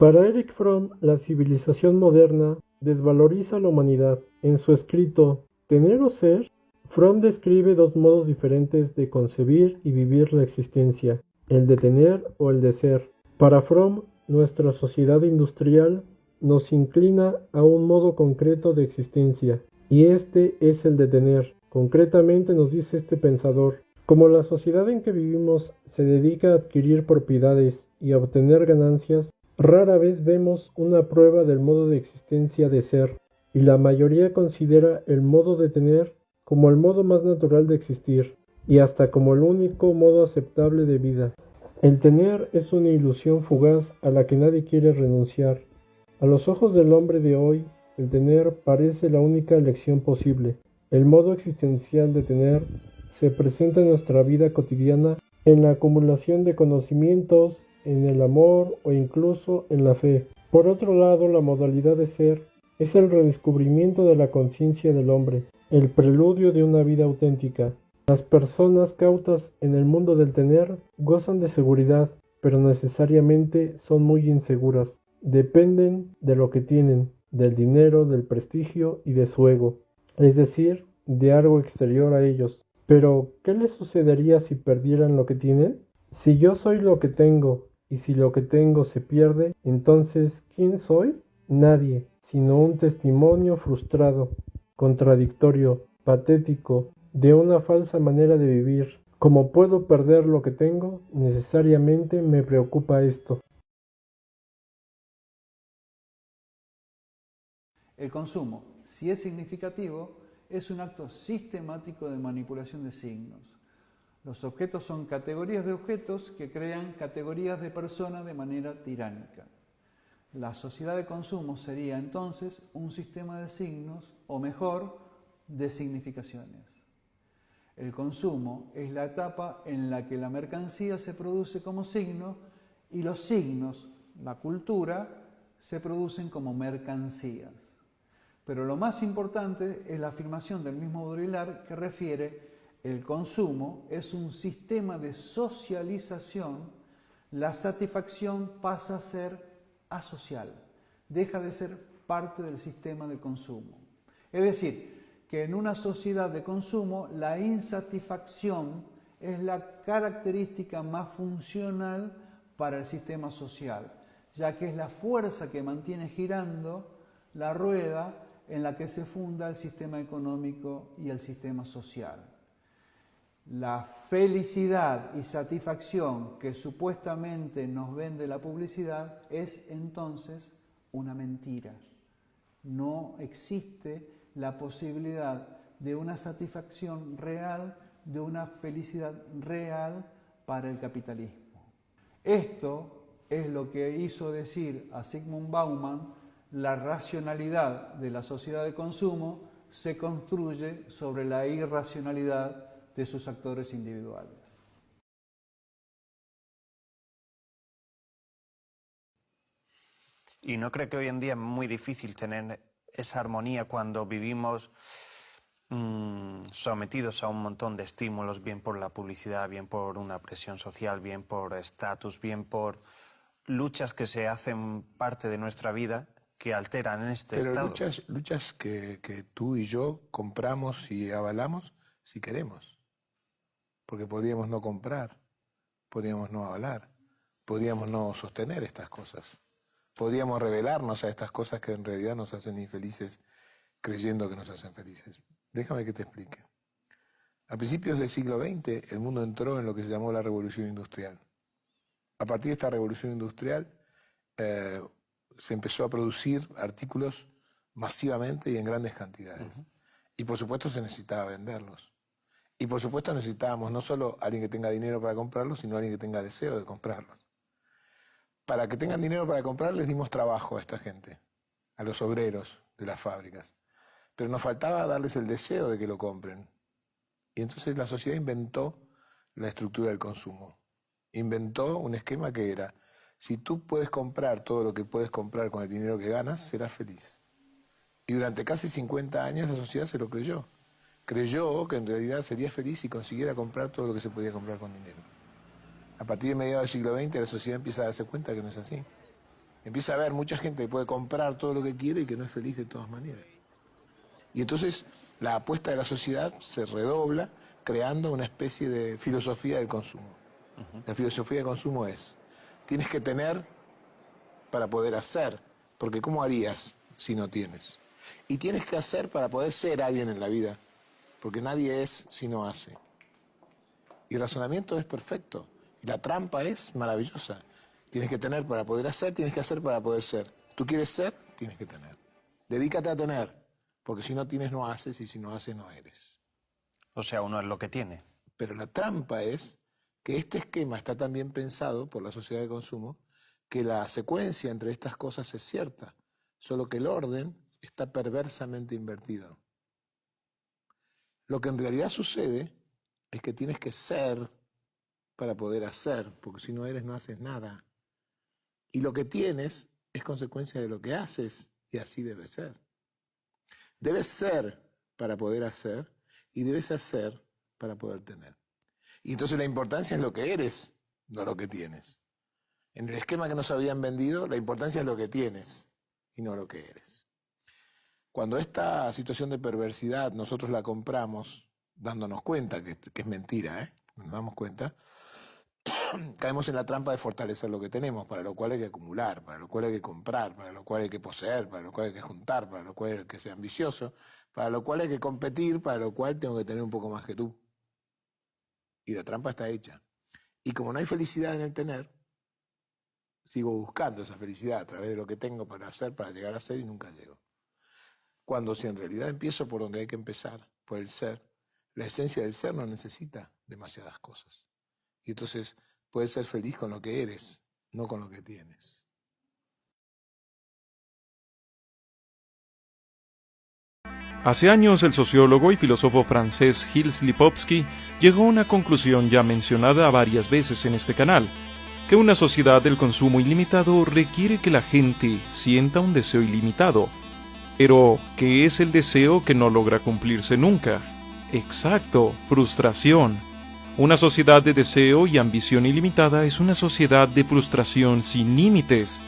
Para Erich Fromm, la civilización moderna desvaloriza a la humanidad. En su escrito ¿Tener o ser?, Fromm describe dos modos diferentes de concebir y vivir la existencia, el de tener o el de ser. Para Fromm, nuestra sociedad industrial nos inclina a un modo concreto de existencia, y este es el de tener. Concretamente nos dice este pensador: como la sociedad en que vivimos se dedica a adquirir propiedades y a obtener ganancias, rara vez vemos una prueba del modo de existencia de ser, y la mayoría considera el modo de tener como el modo más natural de existir, y hasta como el único modo aceptable de vida. El tener es una ilusión fugaz a la que nadie quiere renunciar. A los ojos del hombre de hoy, el tener parece la única elección posible. El modo existencial de tener se presenta en nuestra vida cotidiana en la acumulación de conocimientos, en el amor o incluso en la fe. Por otro lado, la modalidad de ser es el redescubrimiento de la conciencia del hombre, el preludio de una vida auténtica. Las personas cautas en el mundo del tener gozan de seguridad, pero necesariamente son muy inseguras. Dependen de lo que tienen, del dinero, del prestigio y de su ego, es decir, de algo exterior a ellos. Pero, ¿qué les sucedería si perdieran lo que tienen? Si yo soy lo que tengo, y si lo que tengo se pierde, entonces, ¿quién soy? Nadie, sino un testimonio frustrado, contradictorio, patético, de una falsa manera de vivir. Como puedo perder lo que tengo, necesariamente me preocupa esto. El consumo, si es significativo, es un acto sistemático de manipulación de signos. Los objetos son categorías de objetos que crean categorías de personas de manera tiránica. La sociedad de consumo sería entonces un sistema de signos, o mejor, de significaciones. El consumo es la etapa en la que la mercancía se produce como signo y los signos, la cultura, se producen como mercancías. Pero lo más importante es la afirmación del mismo Baudrillard que refiere: el consumo es un sistema de socialización, la satisfacción pasa a ser asocial, deja de ser parte del sistema de consumo. Es decir, que en una sociedad de consumo la insatisfacción es la característica más funcional para el sistema social, ya que es la fuerza que mantiene girando la rueda en la que se funda el sistema económico y el sistema social. La felicidad y satisfacción que supuestamente nos vende la publicidad es entonces una mentira. No existe la posibilidad de una satisfacción real, de una felicidad real para el capitalismo. Esto es lo que hizo decir a Zygmunt Bauman: la racionalidad de la sociedad de consumo se construye sobre la irracionalidad de sus actores individuales. ¿Y no cree que hoy en día es muy difícil tener esa armonía cuando vivimos sometidos a un montón de estímulos, bien por la publicidad, bien por una presión social, bien por estatus, bien por luchas que se hacen parte de nuestra vida, que alteran este estado? Pero luchas que tú y yo compramos y avalamos si queremos. Porque podríamos no comprar, podríamos no avalar, podríamos no sostener estas cosas. Podríamos revelarnos a estas cosas que en realidad nos hacen infelices creyendo que nos hacen felices. Déjame que te explique. A principios del siglo XX el mundo entró en lo que se llamó la revolución industrial. A partir de esta revolución industrial se empezó a producir artículos masivamente y en grandes cantidades. Y por supuesto se necesitaba venderlos. Y por supuesto necesitábamos no solo alguien que tenga dinero para comprarlos, sino alguien que tenga deseo de comprarlos. Para que tengan dinero para comprar les dimos trabajo a esta gente, a los obreros de las fábricas. Pero nos faltaba darles el deseo de que lo compren. Y entonces la sociedad inventó la estructura del consumo. Inventó un esquema que era: si tú puedes comprar todo lo que puedes comprar con el dinero que ganas, serás feliz. Y durante casi 50 años la sociedad se lo creyó. Creyó que en realidad sería feliz si consiguiera comprar todo lo que se podía comprar con dinero. A partir de mediados del siglo XX la sociedad empieza a darse cuenta que no es así. Empieza a haber mucha gente que puede comprar todo lo que quiere y que no es feliz de todas maneras. Y entonces la apuesta de la sociedad se redobla creando una especie de filosofía del consumo. La filosofía del consumo es, tienes que tener para poder hacer, porque ¿cómo harías si no tienes? Y tienes que hacer para poder ser alguien en la vida, porque nadie es si no hace. Y el razonamiento es perfecto, y la trampa es maravillosa. Tienes que tener para poder hacer, tienes que hacer para poder ser. Tú quieres ser, tienes que tener. Dedícate a tener, porque si no tienes no haces, y si no haces no eres. O sea, uno es lo que tiene. Pero la trampa es que este esquema está tan bien pensado por la sociedad de consumo que la secuencia entre estas cosas es cierta, solo que el orden está perversamente invertido. Lo que en realidad sucede es que tienes que ser para poder hacer, porque si no eres no haces nada. Y lo que tienes es consecuencia de lo que haces, y así debe ser. Debes ser para poder hacer y debes hacer para poder tener. Y entonces la importancia es lo que eres, no lo que tienes. En el esquema que nos habían vendido, la importancia es lo que tienes y no lo que eres. Cuando esta situación de perversidad nosotros la compramos, dándonos cuenta que es mentira, nos damos cuenta, caemos en la trampa de fortalecer lo que tenemos, para lo cual hay que acumular, para lo cual hay que comprar, para lo cual hay que poseer, para lo cual hay que juntar, para lo cual hay que ser ambicioso, para lo cual hay que competir, para lo cual tengo que tener un poco más que tú. Y la trampa está hecha. Y como no hay felicidad en el tener, sigo buscando esa felicidad a través de lo que tengo para hacer, para llegar a ser, y nunca llego. Cuando si en realidad empiezo por donde hay que empezar, por el ser, la esencia del ser no necesita demasiadas cosas. Y entonces puedes ser feliz con lo que eres, no con lo que tienes. Hace años el sociólogo y filósofo francés Gilles Lipovsky llegó a una conclusión ya mencionada varias veces en este canal, que una sociedad del consumo ilimitado requiere que la gente sienta un deseo ilimitado. Pero, ¿qué es el deseo que no logra cumplirse nunca? Exacto, frustración. Una sociedad de deseo y ambición ilimitada es una sociedad de frustración sin límites.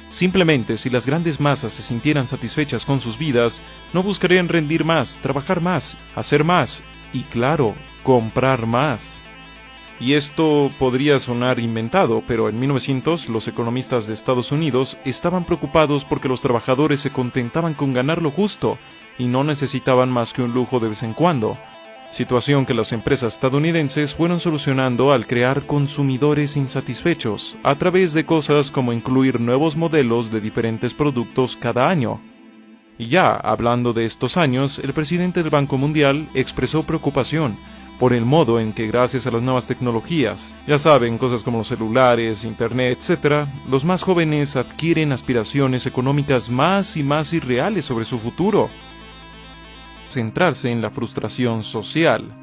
Simplemente, si las grandes masas se sintieran satisfechas con sus vidas, no buscarían rendir más, trabajar más, hacer más y, claro, comprar más. Y esto podría sonar inventado, pero en 1900 los economistas de Estados Unidos estaban preocupados porque los trabajadores se contentaban con ganar lo justo y no necesitaban más que un lujo de vez en cuando. Situación que las empresas estadounidenses fueron solucionando al crear consumidores insatisfechos a través de cosas como incluir nuevos modelos de diferentes productos cada año. Y ya, hablando de estos años, el presidente del Banco Mundial expresó preocupación por el modo en que gracias a las nuevas tecnologías, ya saben, cosas como los celulares, internet, etc., los más jóvenes adquieren aspiraciones económicas más y más irreales sobre su futuro. Centrarse en la frustración social.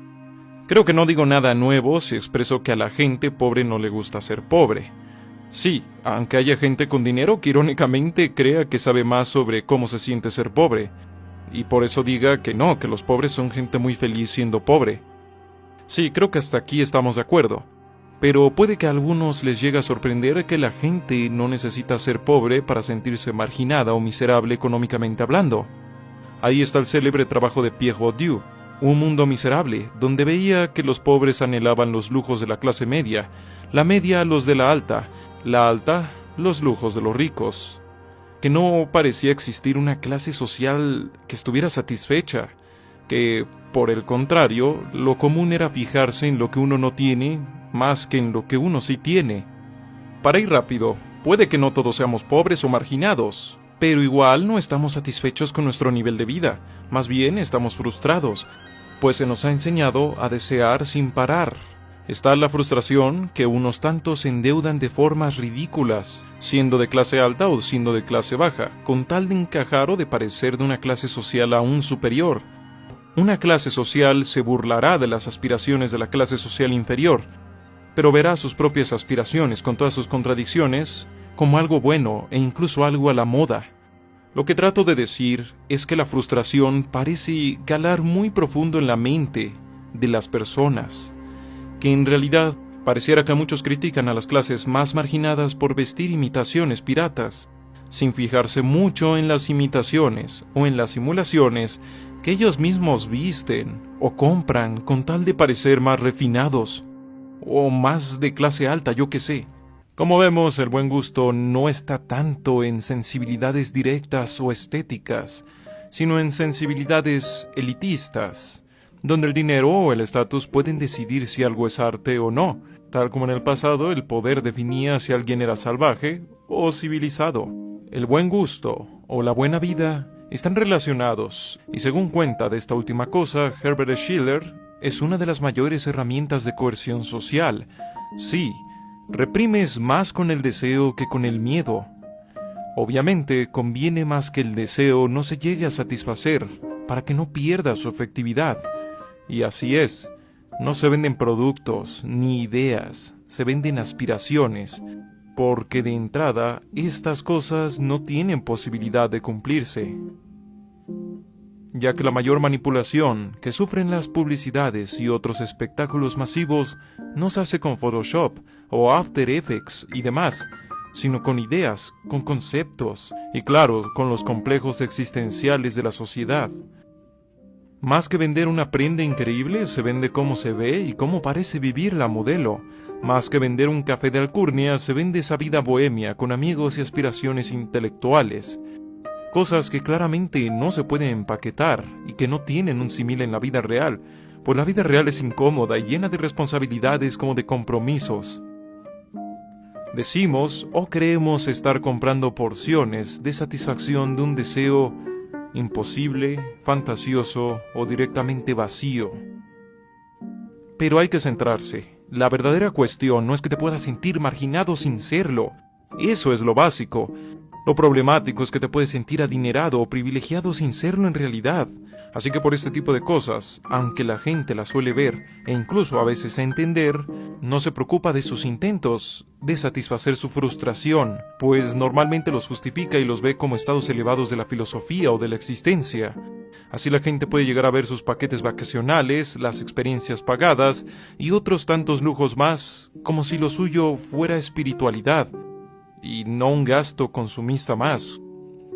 Creo que no digo nada nuevo si expreso que a la gente pobre no le gusta ser pobre. Sí, aunque haya gente con dinero que irónicamente crea que sabe más sobre cómo se siente ser pobre, y por eso diga que no, que los pobres son gente muy feliz siendo pobre. Sí, creo que hasta aquí estamos de acuerdo. Pero puede que a algunos les llegue a sorprender que la gente no necesita ser pobre para sentirse marginada o miserable económicamente hablando. Ahí está el célebre trabajo de Pierre Bourdieu, Un mundo miserable, donde veía que los pobres anhelaban los lujos de la clase media, la media los de la alta los lujos de los ricos. Que no parecía existir una clase social que estuviera satisfecha, que, por el contrario, lo común era fijarse en lo que uno no tiene más que en lo que uno sí tiene. Para ir rápido, puede que no todos seamos pobres o marginados, pero igual no estamos satisfechos con nuestro nivel de vida, más bien estamos frustrados, pues se nos ha enseñado a desear sin parar. Está la frustración que unos tantos se endeudan de formas ridículas, siendo de clase alta o siendo de clase baja, con tal de encajar o de parecer de una clase social aún superior. Una clase social se burlará de las aspiraciones de la clase social inferior, pero verá sus propias aspiraciones con todas sus contradicciones como algo bueno e incluso algo a la moda. Lo que trato de decir es que la frustración parece calar muy profundo en la mente de las personas, que en realidad pareciera que muchos critican a las clases más marginadas por vestir imitaciones piratas, sin fijarse mucho en las imitaciones o en las simulaciones que ellos mismos visten o compran con tal de parecer más refinados o más de clase alta, yo qué sé. Como vemos, el buen gusto no está tanto en sensibilidades directas o estéticas, sino en sensibilidades elitistas, donde el dinero o el estatus pueden decidir si algo es arte o no, tal como en el pasado el poder definía si alguien era salvaje o civilizado. El buen gusto o la buena vida están relacionados, y según cuenta de esta última cosa, Herbert Schiller, es una de las mayores herramientas de coerción social. Sí, reprimes más con el deseo que con el miedo. Obviamente, conviene más que el deseo no se llegue a satisfacer, para que no pierda su efectividad. Y así es, no se venden productos ni ideas, se venden aspiraciones, porque de entrada estas cosas no tienen posibilidad de cumplirse, ya que la mayor manipulación que sufren las publicidades y otros espectáculos masivos no se hace con Photoshop o After Effects y demás, sino con ideas, con conceptos y claro, con los complejos existenciales de la sociedad. Más que vender una prenda increíble, se vende cómo se ve y cómo parece vivir la modelo. Más que vender un café de alcurnia, se vende esa vida bohemia con amigos y aspiraciones intelectuales. Cosas que claramente no se pueden empaquetar y que no tienen un símil en la vida real, pues la vida real es incómoda y llena de responsabilidades como de compromisos. Decimos o creemos estar comprando porciones de satisfacción de un deseo imposible, fantasioso o directamente vacío. Pero hay que centrarse. La verdadera cuestión no es que te puedas sentir marginado sin serlo. Eso es lo básico. Lo problemático es que te puedes sentir adinerado o privilegiado sin serlo en realidad. Así que por este tipo de cosas, aunque la gente las suele ver e incluso a veces entender, no se preocupa de sus intentos de satisfacer su frustración, pues normalmente los justifica y los ve como estados elevados de la filosofía o de la existencia. Así la gente puede llegar a ver sus paquetes vacacionales, las experiencias pagadas y otros tantos lujos más, como si lo suyo fuera espiritualidad, y no un gasto consumista más,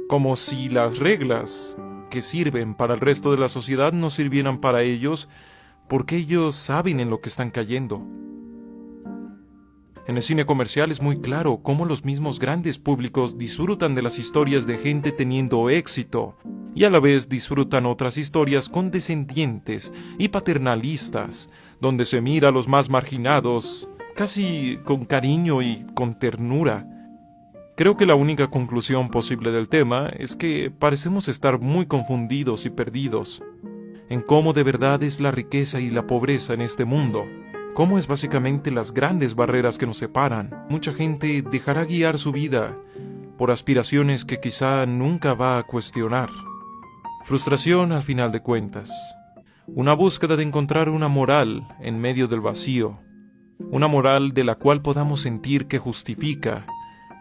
como si las reglas que sirven para el resto de la sociedad no sirvieran para ellos, porque ellos saben en lo que están cayendo. En el cine comercial es muy claro cómo los mismos grandes públicos disfrutan de las historias de gente teniendo éxito, y a la vez disfrutan otras historias condescendientes y paternalistas, donde se mira a los más marginados, casi con cariño y con ternura. Creo que la única conclusión posible del tema es que parecemos estar muy confundidos y perdidos en cómo de verdad es la riqueza y la pobreza en este mundo, cómo es básicamente las grandes barreras que nos separan. Mucha gente dejará guiar su vida por aspiraciones que quizá nunca va a cuestionar. Frustración al final de cuentas. Una búsqueda de encontrar una moral en medio del vacío. Una moral de la cual podamos sentir que justifica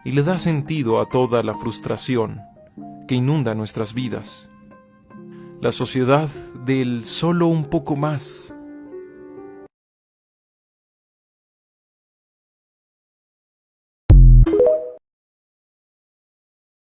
y le da sentido a toda la frustración que inunda nuestras vidas. La sociedad del solo un poco más